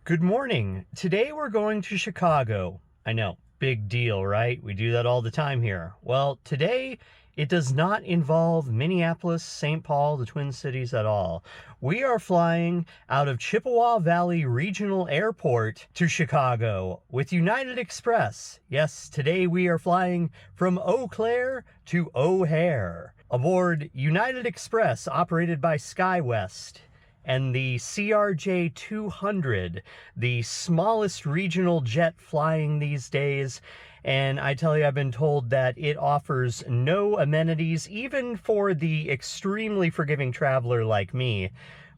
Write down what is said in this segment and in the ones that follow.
Good morning. Today we're going to Chicago. I know, big deal, right? We do that all the time here. Well, today it does not involve Minneapolis, St. Paul, the Twin Cities at all. We are flying out of Chippewa Valley Regional Airport to Chicago with United Express. Yes, today we are flying from Eau Claire to O'Hare aboard United Express, operated by SkyWest, and the CRJ-200, the smallest regional jet flying these days. And I tell you, I've been told that it offers no amenities, even for the extremely forgiving traveler like me.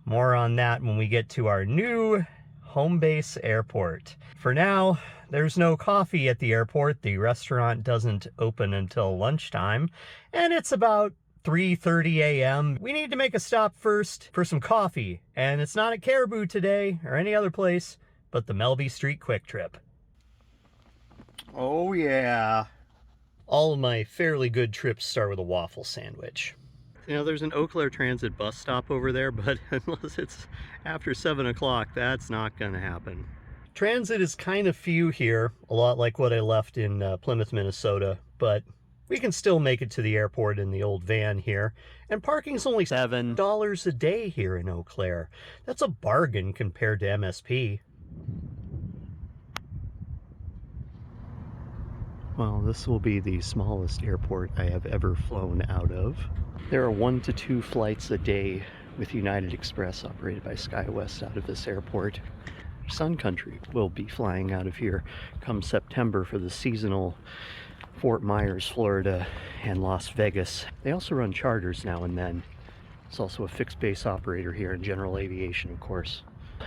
More on that when we get to our new home base airport. For now, there's no coffee at the airport. The restaurant doesn't open until lunchtime, and it's about 3:30 a.m. We need to make a stop first for some coffee, and it's not at Caribou today or any other place, but the Melby Street Quick Trip. Oh yeah. All of my fairly good trips start with a waffle sandwich. You know, there's an Eau Claire Transit bus stop over there, but unless it's after 7 o'clock, that's not gonna happen. Transit is kind of few here, a lot like what I left in Plymouth, Minnesota, but we can still make it to the airport in the old van here, and parking's only $7 a day here in Eau Claire. That's a bargain compared to MSP. Well, this will be the smallest airport I have ever flown out of. There are 1 to 2 flights a day with United Express operated by SkyWest out of this airport. Sun Country will be flying out of here come September for the seasonal Fort Myers, Florida, and Las Vegas. They also run charters now and then. It's also a fixed base operator here in general aviation, of course.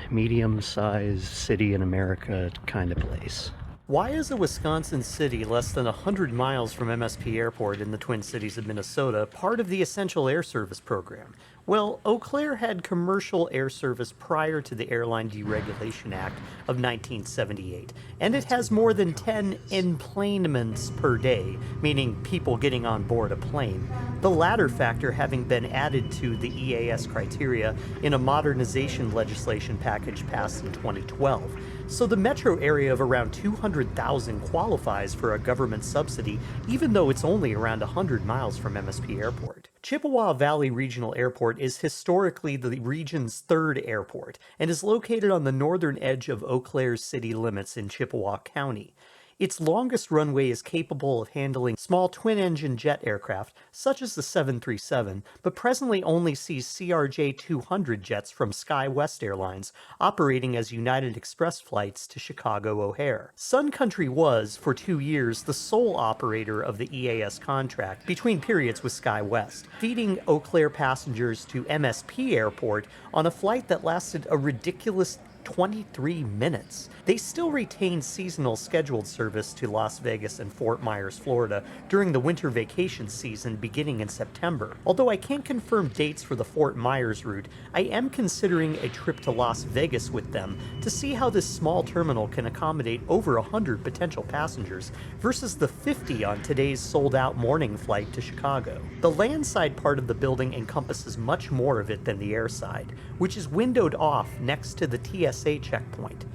Medium-sized city in America kind of place. Why is a Wisconsin city less than 100 miles from MSP Airport in the Twin Cities of Minnesota part of the Essential Air Service program? Well, Eau Claire had commercial air service prior to the Airline Deregulation Act of 1978, and it has more than 10 enplanements per day, meaning people getting on board a plane, the latter factor having been added to the EAS criteria in a modernization legislation package passed in 2012. So the metro area of around 200,000 qualifies for a government subsidy, even though it's only around 100 miles from MSP Airport. Chippewa Valley Regional Airport is historically the region's third airport, and is located on the northern edge of Eau Claire's city limits in Chippewa County. Its longest runway is capable of handling small twin-engine jet aircraft, such as the 737, but presently only sees CRJ-200 jets from SkyWest Airlines, operating as United Express flights to Chicago O'Hare. Sun Country was, for 2 years, the sole operator of the EAS contract between periods with SkyWest, feeding Eau Claire passengers to MSP Airport on a flight that lasted a ridiculous 23 minutes. They still retain seasonal scheduled service to Las Vegas and Fort Myers, Florida during the winter vacation season beginning in September. Although I can't confirm dates for the Fort Myers route, I am considering a trip to Las Vegas with them to see how this small terminal can accommodate over 100 potential passengers versus the 50 on today's sold-out morning flight to Chicago. The landside part of the building encompasses much more of it than the airside, which is windowed off next to the TSA checkpoint.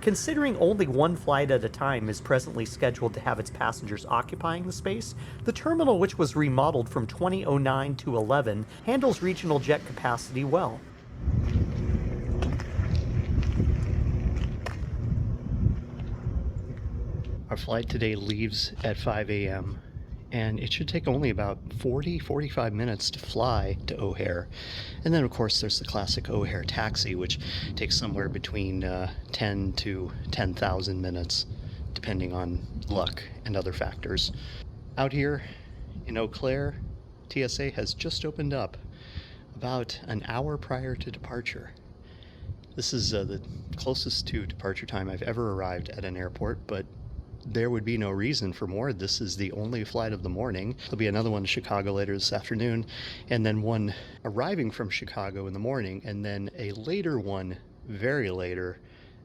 Considering only one flight at a time is presently scheduled to have its passengers occupying the space, the terminal, which was remodeled from 2009 to 11, handles regional jet capacity well. Our flight today leaves at 5 a.m. and it should take only about 45 minutes to fly to O'Hare. And then of course there's the classic O'Hare taxi, which takes somewhere between 10 to 10,000 minutes, depending on luck and other factors. Out here in Eau Claire, TSA has just opened up about an hour prior to departure. This is the closest to departure time I've ever arrived at an airport, but there would be no reason for more. This is the only flight of the morning. There'll be another one to Chicago later this afternoon, and then one arriving from Chicago in the morning, and then a later one, very later,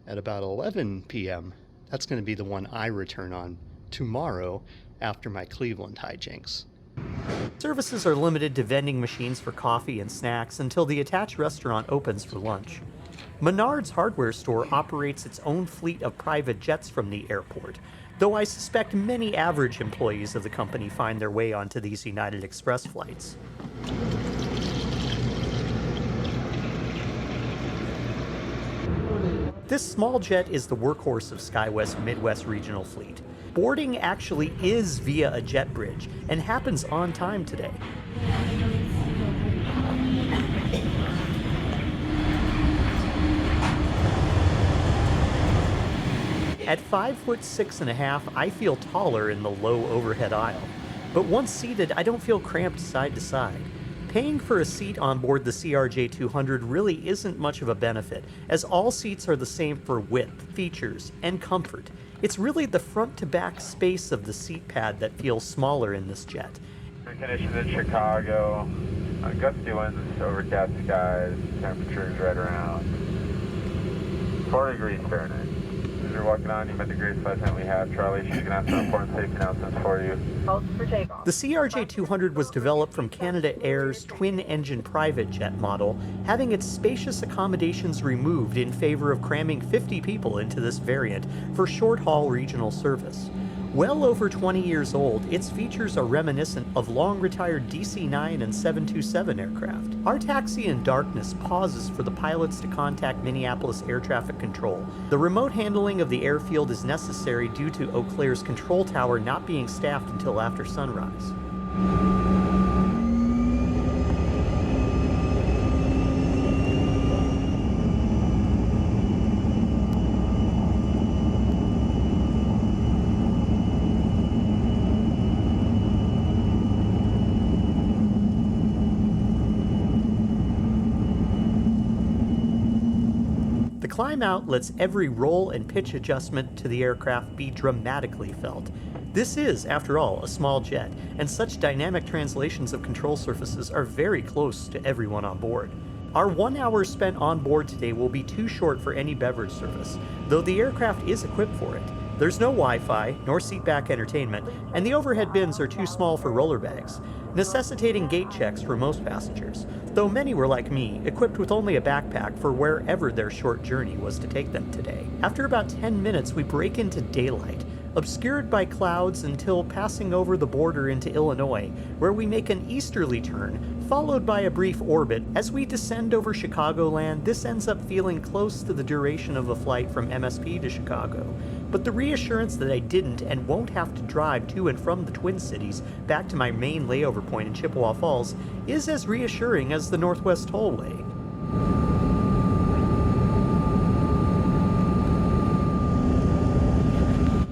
at about 11 p.m. That's going to be the one I return on tomorrow after my Cleveland hijinks. Services are limited to vending machines for coffee and snacks until the attached restaurant opens for lunch. Menard's hardware store operates its own fleet of private jets from the airport, though I suspect many average employees of the company find their way onto these United Express flights. This small jet is the workhorse of SkyWest's Midwest regional fleet. Boarding actually is via a jet bridge and happens on time today. At 5'6.5", I feel taller in the low overhead aisle, but once seated, I don't feel cramped side to side. Paying for a seat on board the CRJ-200 really isn't much of a benefit, as all seats are the same for width, features, and comfort. It's really the front-to-back space of the seat pad that feels smaller in this jet. Conditions in Chicago, gusty winds, overcast skies, temperatures right around 4 degrees Fahrenheit. As you're walking on, you met the greatest flight attendant we have, Charlie. She's going to have some important safety announcements for you. For takeoff. The CRJ-200 was developed from Canada Air's twin-engine private jet model, having its spacious accommodations removed in favor of cramming 50 people into this variant for short-haul regional service. Well over 20 years old, its features are reminiscent of long-retired DC-9 and 727 aircraft. Our taxi in darkness pauses for the pilots to contact Minneapolis Air Traffic Control. The remote handling of the airfield is necessary due to Eau Claire's control tower not being staffed until after sunrise. The climb out lets every roll and pitch adjustment to the aircraft be dramatically felt. This is, after all, a small jet, and such dynamic translations of control surfaces are very close to everyone on board. Our 1 hour spent on board today will be too short for any beverage service, though the aircraft is equipped for it. There's no Wi-Fi, nor seatback entertainment, and the overhead bins are too small for roller bags, necessitating gate checks for most passengers, though many were like me, equipped with only a backpack for wherever their short journey was to take them today. After about 10 minutes, we break into daylight, obscured by clouds until passing over the border into Illinois, where we make an easterly turn, followed by a brief orbit. As we descend over Chicagoland, this ends up feeling close to the duration of a flight from MSP to Chicago. But the reassurance that I didn't and won't have to drive to and from the Twin Cities back to my main layover point in Chippewa Falls is as reassuring as the Northwest Tollway.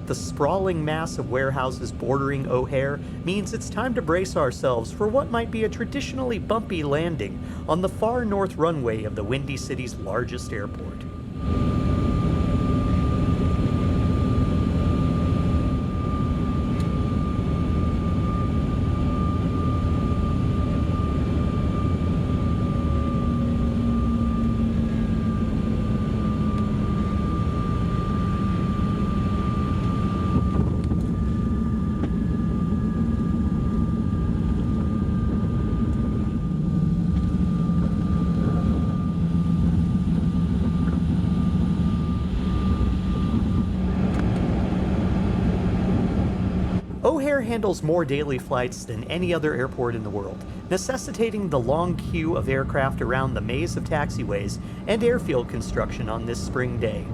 The sprawling mass of warehouses bordering O'Hare means it's time to brace ourselves for what might be a traditionally bumpy landing on the far north runway of the Windy City's largest airport. O'Hare handles more daily flights than any other airport in the world, necessitating the long queue of aircraft around the maze of taxiways and airfield construction on this spring day.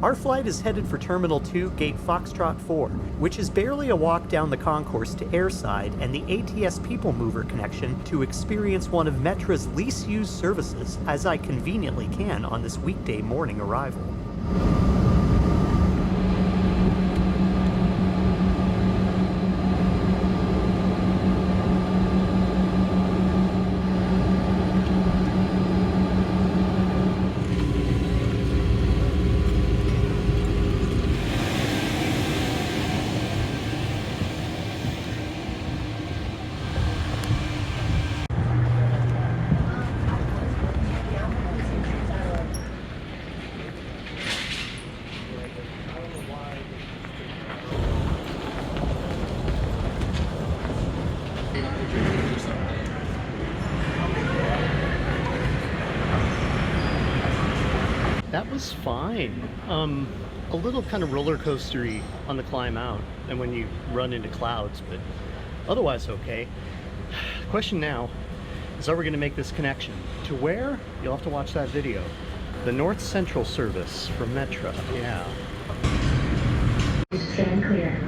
Our flight is headed for Terminal 2, Gate Foxtrot 4, which is barely a walk down the concourse to Airside and the ATS People Mover connection to experience one of Metra's least used services, as I conveniently can on this weekday morning arrival. was fine. A little kind of roller coastery on the climb out and when you run into clouds, but otherwise okay. The question now is, are we going to make this connection? To where? You'll have to watch that video. The North Central service from Metra, yeah. Stand clear.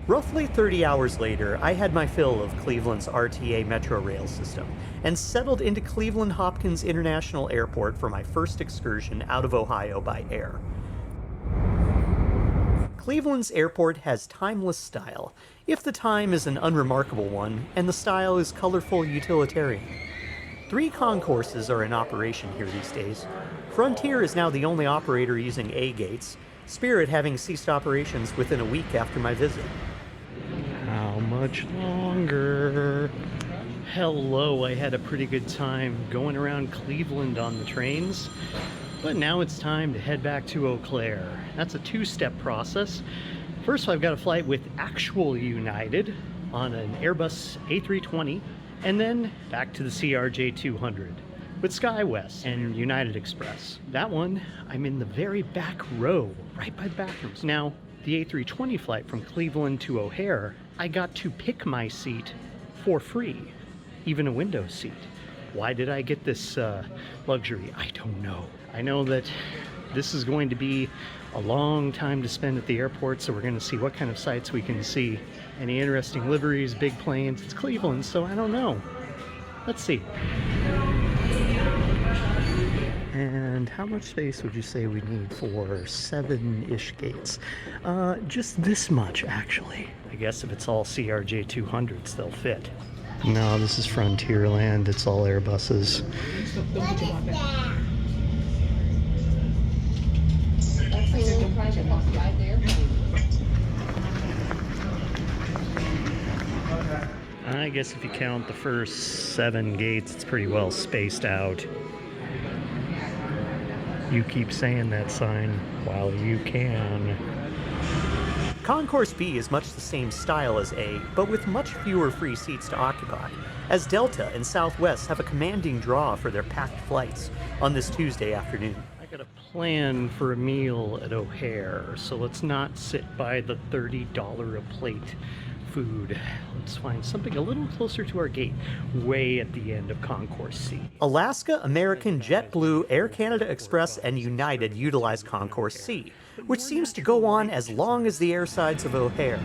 Roughly 30 hours later, I had my fill of Cleveland's RTA Metro rail system and settled into Cleveland Hopkins International Airport for my first excursion out of Ohio by air. Cleveland's airport has timeless style, if the time is an unremarkable one and the style is colorful utilitarian. 3 concourses are in operation here these days. Frontier is now the only operator using A gates, Spirit having ceased operations within a week after my visit. How much longer? Hello, I had a pretty good time going around Cleveland on the trains, but now it's time to head back to Eau Claire. That's a 2-step process. First, I've got a flight with actual United on an Airbus A320, and then back to the CRJ-200 with SkyWest and United Express. That one, I'm in the very back row, right by the bathrooms. Now, the A320 flight from Cleveland to O'Hare, I got to pick my seat for free, even a window seat. Why did I get this luxury? I don't know. I know that this is going to be a long time to spend at the airport, so we're going to see what kind of sights we can see. Any interesting liveries, big planes. It's Cleveland, so I don't know. Let's see. And how much space would you say we need for 7-ish gates? Just this much, actually. I guess if it's all CRJ-200s, they'll fit. No, this is Frontierland. It's all Airbuses. I guess if you count the first 7 gates, it's pretty well spaced out. You keep saying that sign while you can. Concourse B is much the same style as A, but with much fewer free seats to occupy, as Delta and Southwest have a commanding draw for their packed flights on this Tuesday afternoon. I got a plan for a meal at O'Hare, so let's not sit by the $30 a plate food. Let's find something a little closer to our gate, way at the end of Concourse C. Alaska, American, JetBlue, Air Canada Express, and United utilize Concourse C, which seems to go on as long as the airsides of O'Hare,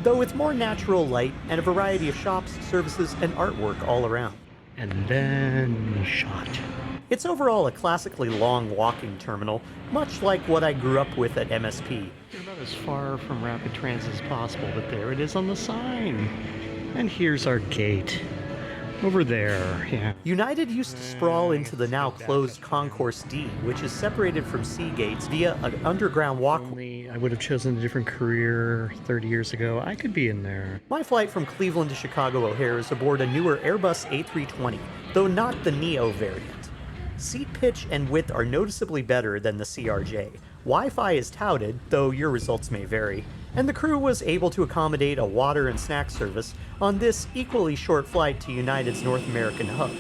though with more natural light and a variety of shops, services, and artwork all around. And then shot. It's overall a classically long walking terminal, much like what I grew up with at MSP. You're about as far from rapid transit as possible, but there it is on the sign. And here's our gate. Over there, yeah. United used to sprawl into the now closed Concourse D, which is separated from C gates via an underground walkway. I would have chosen a different career 30 years ago. I could be in there. My flight from Cleveland to Chicago O'Hare is aboard a newer Airbus A320, though not the Neo variant. Seat pitch and width are noticeably better than the CRJ. Wi-Fi is touted, though your results may vary, and the crew was able to accommodate a water and snack service on this equally short flight to United's North American hub.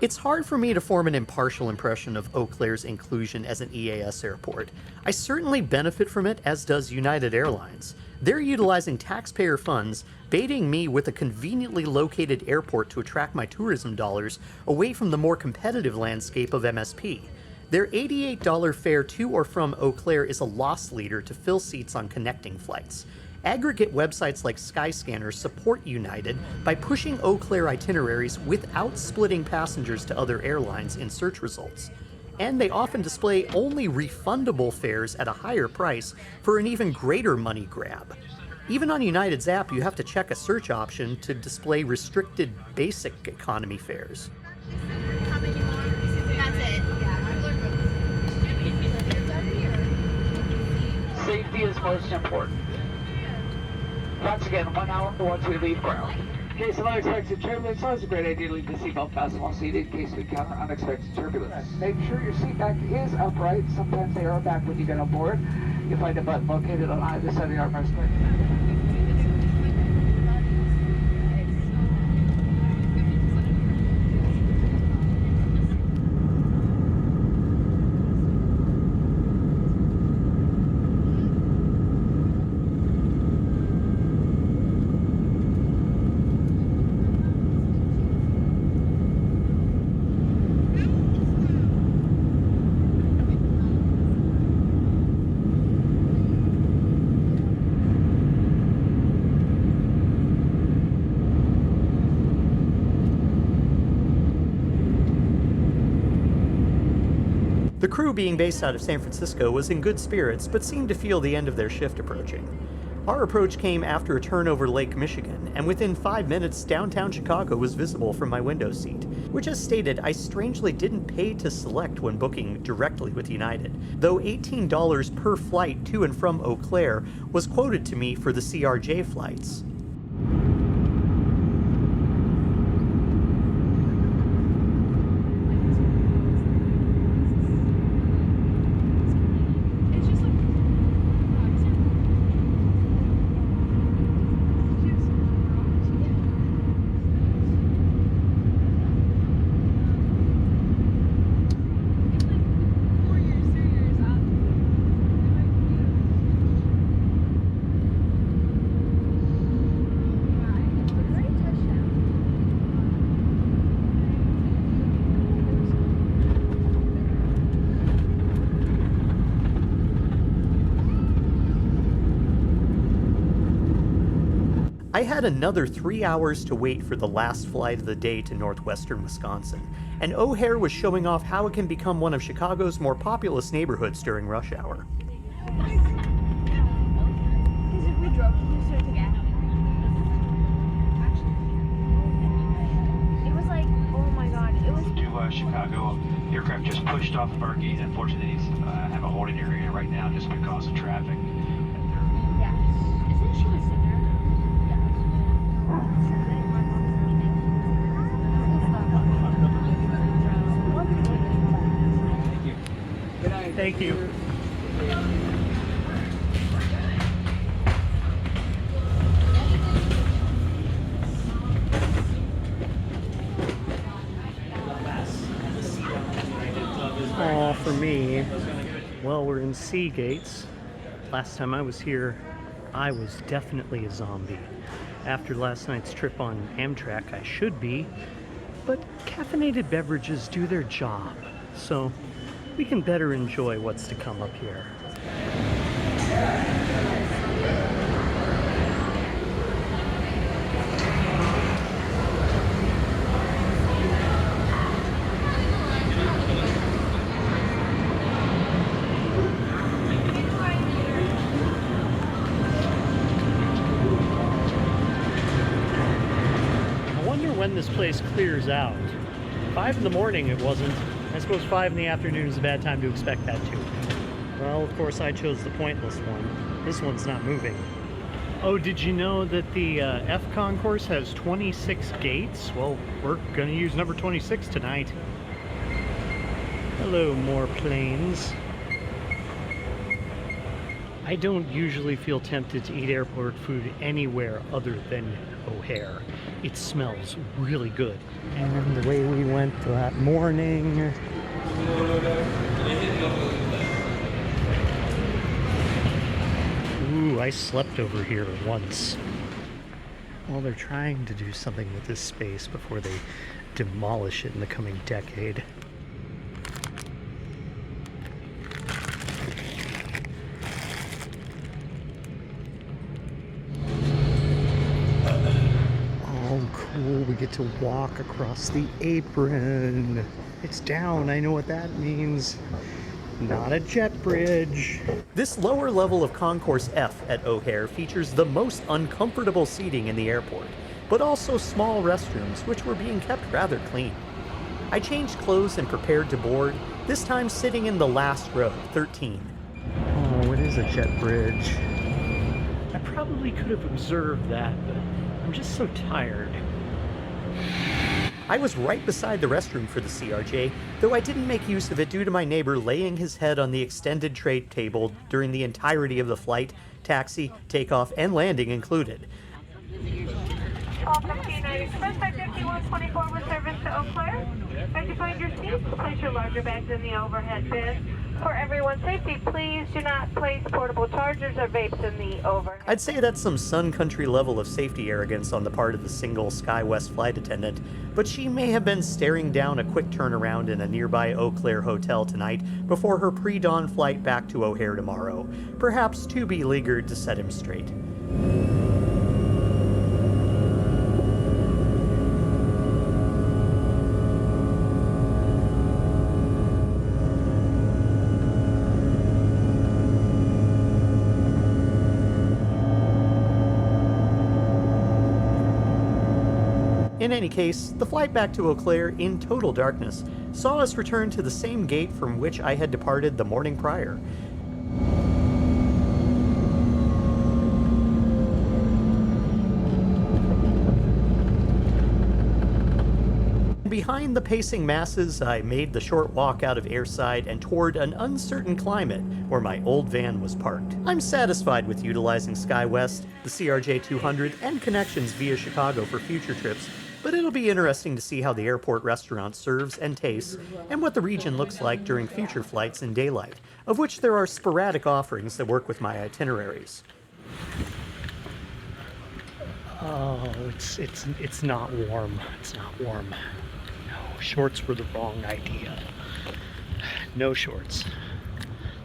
It's hard for me to form an impartial impression of Eau Claire's inclusion as an EAS airport. I certainly benefit from it, as does United Airlines. They're utilizing taxpayer funds, baiting me with a conveniently located airport to attract my tourism dollars away from the more competitive landscape of MSP. Their $88 fare to or from Eau Claire is a loss leader to fill seats on connecting flights. Aggregate websites like Skyscanner support United by pushing Eau Claire itineraries without splitting passengers to other airlines in search results. And they often display only refundable fares at a higher price for an even greater money grab. Even on United's app, you have to check a search option to display restricted basic economy fares. Safety is most important. Once again, 1 hour once we leave ground. In case of unexpected turbulence, it's always a great idea to leave the seatbelt fastened while seated in case we encounter unexpected turbulence. Make sure your seat back is upright. Sometimes they are back when you get on board. You'll find a button located on either side of the armrest. The crew, being based out of San Francisco, was in good spirits, but seemed to feel the end of their shift approaching. Our approach came after a turn over Lake Michigan, and within 5 minutes, downtown Chicago was visible from my window seat, which, as stated, I strangely didn't pay to select when booking directly with United, though $18 per flight to and from Eau Claire was quoted to me for the CRJ flights. I had another 3 hours to wait for the last flight of the day to northwestern Wisconsin, and O'Hare was showing off how it can become one of Chicago's more populous neighborhoods during rush hour. Because if we drove closer to get it was like, oh my god, it was to Chicago. Aircraft just pushed off of our gate. Unfortunately, they have a holding area right now just because of traffic. yeah. Isn't she a singer? Thank you. For me, well, we're in Sea Gates. Last time I was here, I was definitely a zombie. After last night's trip on Amtrak, I should be, but caffeinated beverages do their job, so we can better enjoy what's to come up here. I wonder when this place clears out. 5 in the morning it wasn't. I suppose 5 in the afternoon is a bad time to expect that too. Well, of course I chose the pointless one. This one's not moving. Oh, did you know that the F concourse has 26 gates? Well, we're gonna use number 26 tonight. Hello, more planes. I don't usually feel tempted to eat airport food anywhere other than O'Hare. It smells really good. And the way we went that morning. Ooh, I slept over here once. Well, they're trying to do something with this space before they demolish it in the coming decade. Cool, we get to walk across the apron. It's down, I know what that means. Not a jet bridge. This lower level of Concourse F at O'Hare features the most uncomfortable seating in the airport, but also small restrooms, which were being kept rather clean. I changed clothes and prepared to board, this time sitting in the last row, 13. Oh, it is a jet bridge. I probably could have observed that, but I'm just so tired. I was right beside the restroom for the CRJ, though I didn't make use of it due to my neighbor laying his head on the extended tray table during the entirety of the flight, taxi, takeoff, and landing included. Welcome to United Express, 5124 with service to Eau Claire. As you find your seats, place your larger bags in the overhead bin. For everyone's safety, please do not place portable chargers or vapes in the overhead. I'd say that's some Sun Country level of safety arrogance on the part of the single SkyWest flight attendant, but she may have been staring down a quick turnaround in a nearby Eau Claire hotel tonight before her pre-dawn flight back to O'Hare tomorrow, perhaps too beleaguered to set him straight. In any case, the flight back to Eau Claire in total darkness saw us return to the same gate from which I had departed the morning prior. Behind the pacing masses, I made the short walk out of airside and toward an uncertain climate where my old van was parked. I'm satisfied with utilizing SkyWest, the CRJ-200, and connections via Chicago for future trips, but it'll be interesting to see how the airport restaurant serves and tastes, and what the region looks like during future flights in daylight, of which there are sporadic offerings that work with my itineraries. Oh, it's not warm. It's not warm. No, shorts were the wrong idea. No shorts.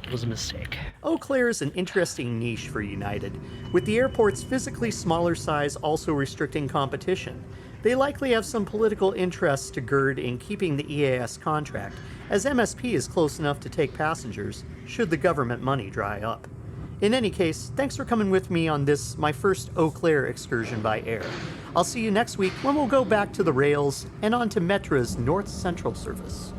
It was a mistake. Eau Claire is an interesting niche for United, with the airport's physically smaller size also restricting competition. They likely have some political interests to gird in keeping the EAS contract, as MSP is close enough to take passengers, should the government money dry up. In any case, thanks for coming with me on this, my first Eau Claire excursion by air. I'll see you next week when we'll go back to the rails and on to Metra's North Central service.